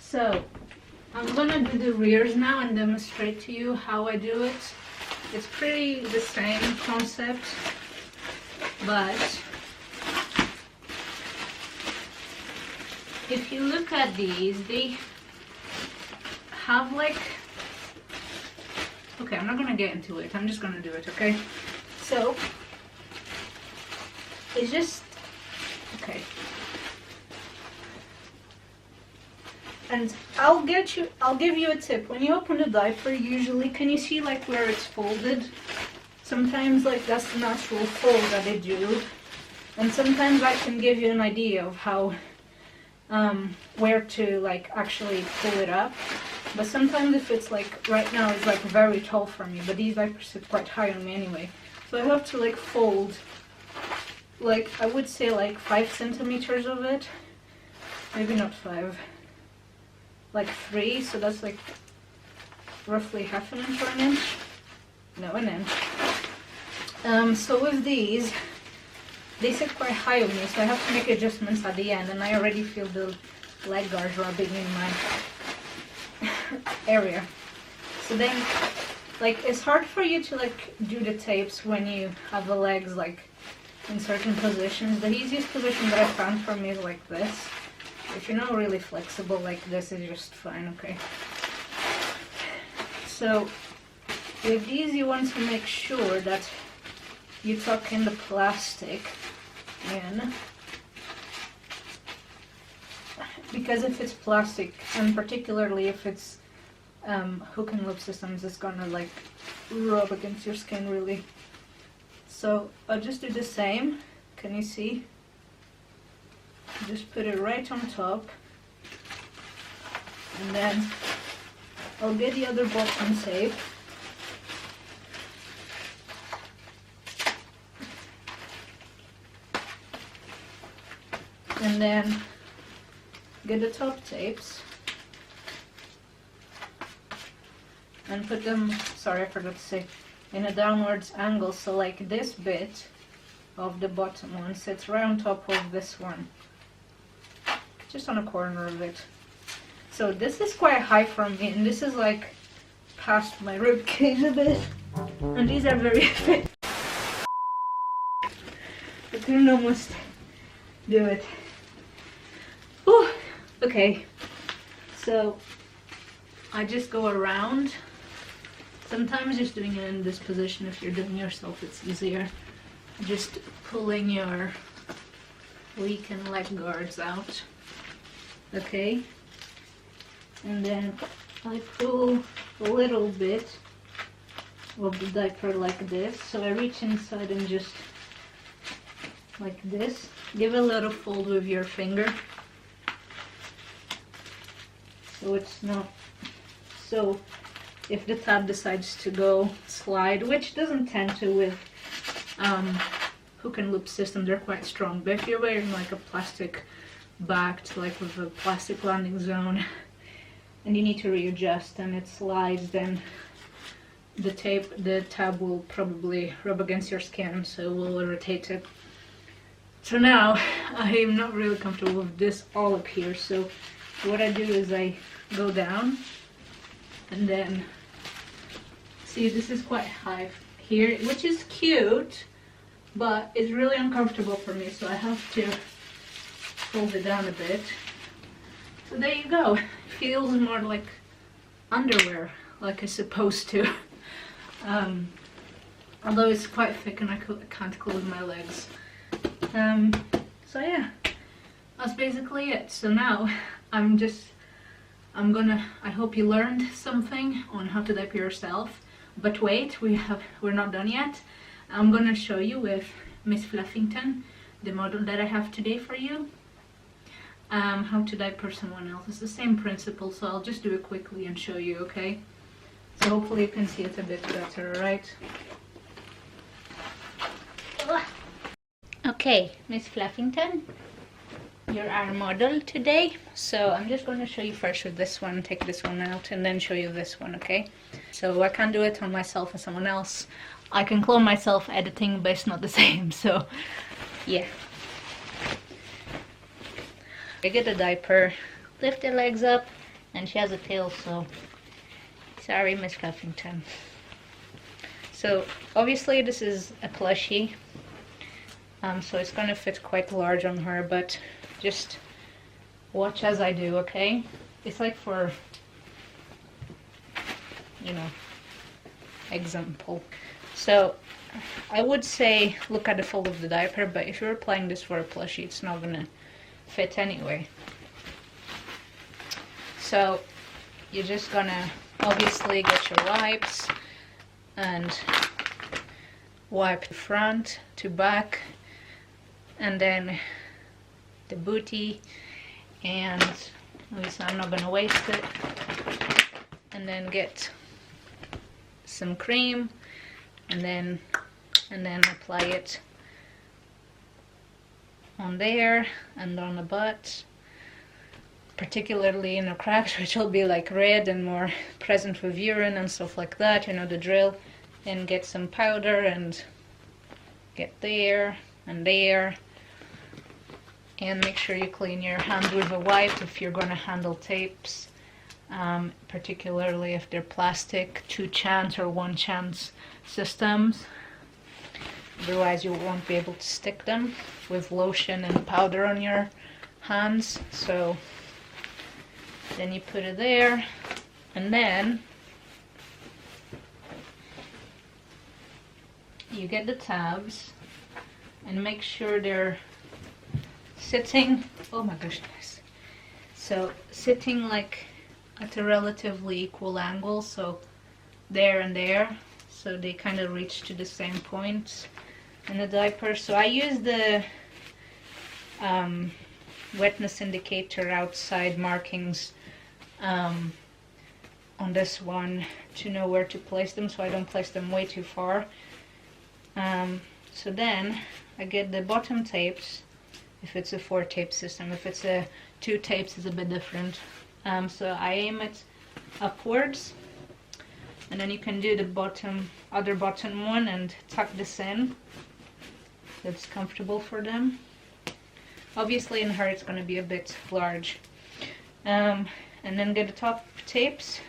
So I'm gonna do the Rearz now and demonstrate to you how I do it. It's pretty the same concept, but if you look at these, they have like, okay, I'm not gonna get into it, I'm just gonna do it, okay? So it's just, okay. And I'll give you a tip. When you open the diaper, usually, can you see like where it's folded? Sometimes like that's the natural fold that they do. And sometimes I can give you an idea of how, where to like actually pull it up. But sometimes if it's like, right now it's like very tall for me, but these diapers sit quite high on me anyway. So I have to like fold, like I would say like 5 centimeters of it. Maybe not 5. Like 3, so that's like roughly half an inch or an inch. No, an inch. So with these, they sit quite high on me, so I have to make adjustments at the end, and I already feel the leg guards rubbing in my area. So then, like, it's hard for you to like do the tapes when you have the legs like in certain positions. The easiest position that I found for me is like this. If you're not really flexible like this, is just fine, okay? So with these you want to make sure that you tuck in the plastic in, because if it's plastic, and particularly if it's hook and loop systems, it's gonna like rub against your skin really. So I'll just do the same. Can you see? Just put it right on top, and then I'll get the other bottom tape, and then get the top tapes and put them, sorry I forgot to say, in a downwards angle, so like this bit of the bottom one sits right on top of this one, just on a corner of it. So this is quite high for me, and this is like past my rib cage a bit, and these are very fit. I couldn't almost do it. Whew. Okay, so I just go around. Sometimes just doing it in this position, if you're doing it yourself, it's easier. Just pulling your weakened leg guards out. Okay, and then I pull a little bit of the diaper like this, so I reach inside and just like this, give a little fold with your finger so it's not, so if the tab decides to go slide, which doesn't tend to with hook and loop system, they're quite strong, but if you're wearing like a plastic backed, like with a plastic landing zone, and you need to readjust and it slides, then the tab will probably rub against your skin, so we'll irritate it. So now I am not really comfortable with this all up here, so what I do is I go down, and then see, this is quite high here, which is cute, but it's really uncomfortable for me, so I have to fold it down a bit. So there you go. It feels more like underwear, like it's supposed to. Although it's quite thick and I can't close my legs. So yeah, that's basically it. So now I hope you learned something on how to diaper yourself. But wait, we're not done yet. I'm gonna show you with Miss Fluffington, the model that I have today for you, how to diaper someone else. It's the same principle, so I'll just do it quickly and show you, okay? So hopefully you can see it a bit better, alright? Okay, Miss Fluffington, you're our model today. So I'm just going to show you first with this one, take this one out, and then show you this one, okay? So I can't do it on myself and someone else. I can clone myself editing, but it's not the same, so yeah. I get a diaper, lift the legs up, And she has a tail, so sorry, Miss Cuffington. So obviously this is a plushie, so it's gonna fit quite large on her, but just watch as I do, okay? It's like for, you know, example. So I would say look at the fold of the diaper, but if you're applying this for a plushie, it's not gonna fit anyway. So you're just gonna obviously get your wipes and wipe the front to back, and then the booty, and obviously I'm not gonna waste it, and then get some cream and then apply it on there and on the butt, particularly in the cracks, which will be like red and more present with urine and stuff like that, you know the drill. Then get some powder and get there and there, and make sure you clean your hand with a wipe if you're going to handle tapes, particularly if they're plastic 2-chance or 1-chance systems. Otherwise you won't be able to stick them with lotion and powder on your hands. So then you put it there, and then you get the tabs and make sure they're sitting, oh my goodness, so sitting like at a relatively equal angle, so there and there, so they kind of reach to the same points in the diaper. So I use the wetness indicator outside markings on this one to know where to place them, so I don't place them way too far. So then I get the bottom tapes, if it's a 4-tape system. If it's a 2 tapes, it's a bit different. So I aim it upwards, and then you can do the other bottom one and tuck this in so it's comfortable for them. Obviously in her it's going to be a bit large. And then get the top tapes,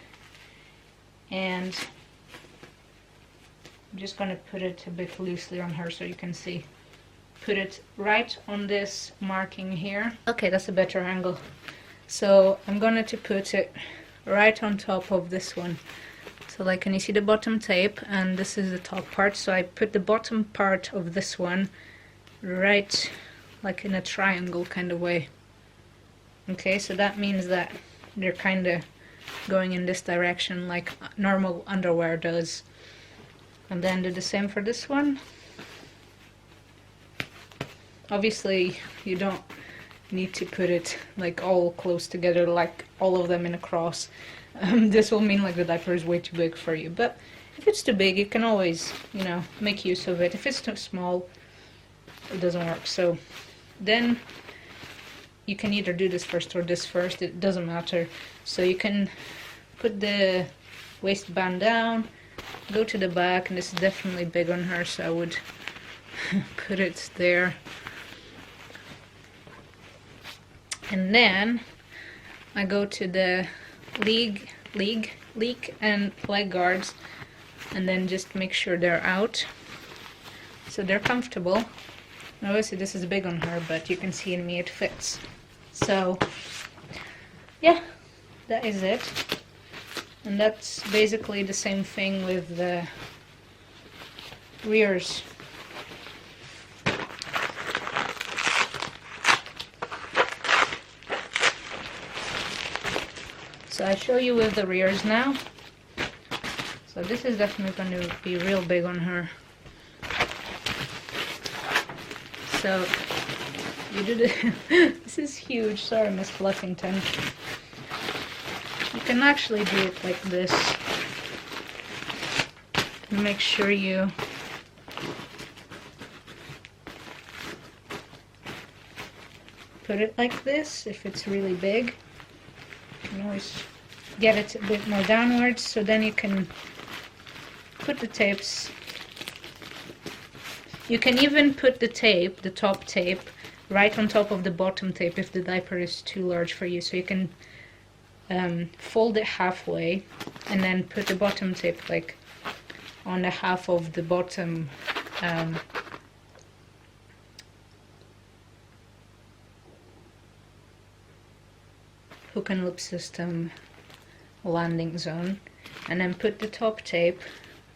and I'm just going to put it a bit loosely on her so you can see. Put it right on this marking here. Okay, that's a better angle. So I'm going to put it right on top of this one. So like, can you see the bottom tape? And this is the top part. So I put the bottom part of this one right like in a triangle kind of way. Okay, so that means that they're kind of going in this direction like normal underwear does. And then do the same for this one. Obviously you don't need to put it like all close together, like all of them in a cross. This will mean like the diaper is way too big for you, but if it's too big you can always, you know, make use of it. If it's too small, it doesn't work. So then you can either do this first or this first, it doesn't matter. So you can put the waistband down, go to the back, and this is definitely big on her, so I would put it there. And then I go to the leak and leg guards, and then just make sure they're out so they're comfortable. Obviously this is big on her, but you can see in me it fits. So yeah, that is it. And that's basically the same thing with the Rearz. So I show you with the Rearz now. So this is definitely going to be real big on her. So you do the this is huge, sorry Miss Fluffington. You can actually do it like this. Make sure you put it like this if it's really big. You can always get it a bit more downwards, so then you can put the tapes. You can even put the tape, the top tape, right on top of the bottom tape if the diaper is too large for you. So you can fold it halfway and then put the bottom tip like on the half of the bottom hook and loop system landing zone, and then put the top tape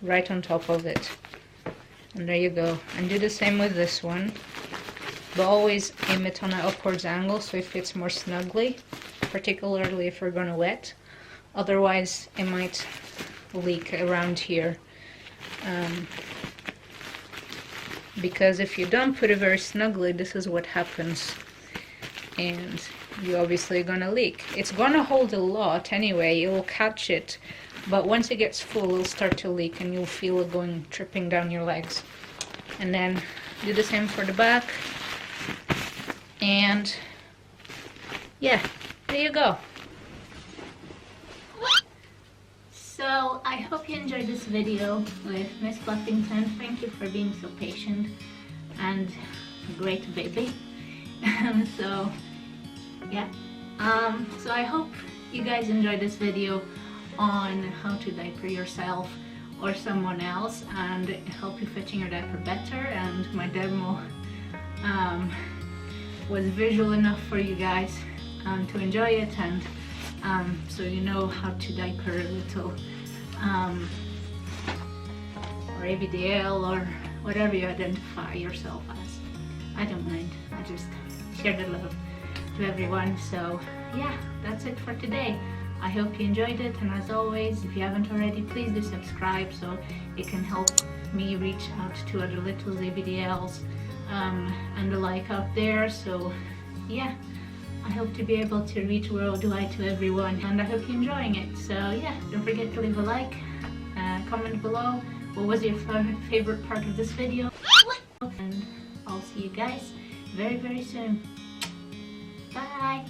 right on top of it, and there you go. And do the same with this one, but always aim it on an upwards angle so it fits more snugly, particularly if we're gonna wet. Otherwise it might leak around here, because if you don't put it very snugly, this is what happens, and you're obviously gonna leak. It's gonna hold a lot anyway, it will catch it, but once it gets full it'll start to leak and you'll feel it going tripping down your legs. And then do the same for the back, and yeah, there you go. So I hope you enjoyed this video with Miss Fluffington. Thank you for being so patient and a great baby. So yeah, so I hope you guys enjoyed this video on how to diaper yourself or someone else and help you fitting your diaper better. And my demo was visual enough for you guys to enjoy it, and so you know how to diaper a little or ABDL or whatever you identify yourself as. I don't mind, I just share the love to everyone. So yeah, that's it for today. I hope you enjoyed it, and as always, if you haven't already, please do subscribe so it can help me reach out to other little ABDLs and the like out there. So yeah, I hope to be able to reach worldwide to everyone, and I hope you're enjoying it. So yeah, don't forget to leave a like, comment below what was your favorite part of this video, and I'll see you guys very, very soon. Bye!